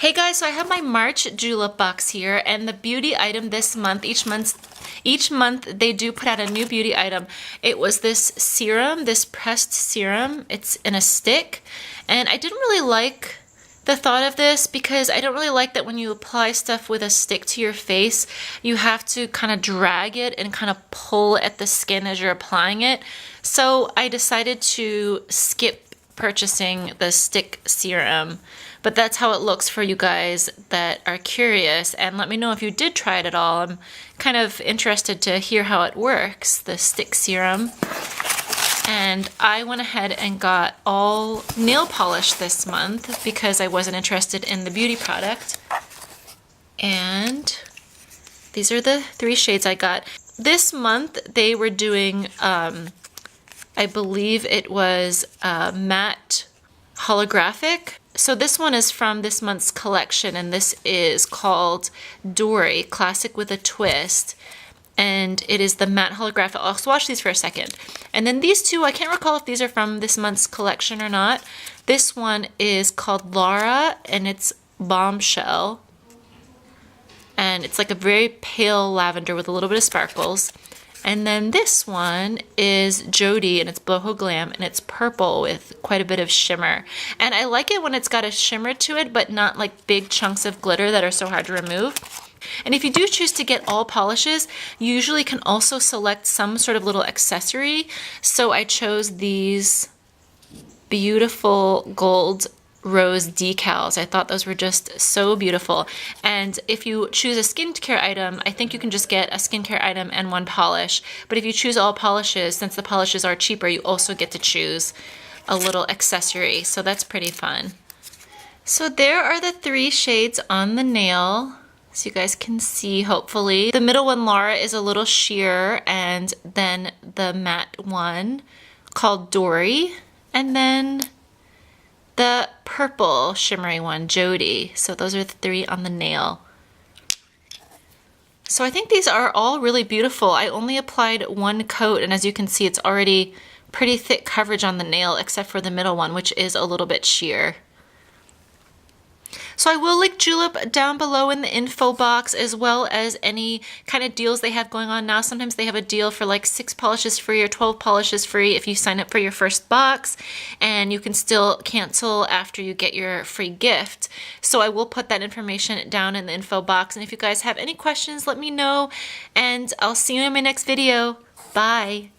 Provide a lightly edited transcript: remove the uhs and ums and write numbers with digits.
Hey guys, so I have my March julep box here, and the beauty item this month, each month they do put out a new beauty item. It was this serum, this pressed serum. It's in a stick, and I didn't really like the thought of this because I don't really like that when you apply stuff with a stick to your face, you have to kind of drag it and kind of pull at the skin as you're applying it. So I decided to skip purchasing the stick serum. But that's how it looks for you guys that are curious, and let me know if you did try it at all. I'm kind of interested to hear how it works, the stick serum. And I went ahead and got all nail polish this month because I wasn't interested in the beauty product. And these are the 3 shades I got. This month they were doing, I believe it was matte holographic. So this one is from this month's collection, and this is called Dory, Classic with a Twist. And it is the matte holographic. I'll swatch these for a second. And then these two, I can't recall if these are from this month's collection or not. This one is called Laura, and it's Bombshell. And it's like a very pale lavender with a little bit of sparkles. And then this one is Jody, and it's Boho Glam, and it's purple with quite a bit of shimmer. And I like it when it's got a shimmer to it, but not like big chunks of glitter that are so hard to remove. And if you do choose to get all polishes, you usually can also select some sort of little accessory. So I chose these beautiful gold rose decals. I thought those were just so beautiful. And if you choose a skincare item, I think you can just get a skincare item and 1 polish. But if you choose all polishes, since the polishes are cheaper, you also get to choose a little accessory. So that's pretty fun. So there are the 3 shades on the nail, so you guys can see, hopefully. The middle one, Laura, is a little sheer, and then the matte one called Dory, and then the purple shimmery one, Jody. So those are the 3 on the nail. So I think these are all really beautiful. I only applied 1 coat, and as you can see, it's already pretty thick coverage on the nail, except for the middle one, which is a little bit sheer. So I will link Julep down below in the info box, as well as any kind of deals they have going on now. Sometimes they have a deal for like 6 polishes free or 12 polishes free if you sign up for your first box, and you can still cancel after you get your free gift. So I will put that information down in the info box, and if you guys have any questions, let me know, and I'll see you in my next video. Bye!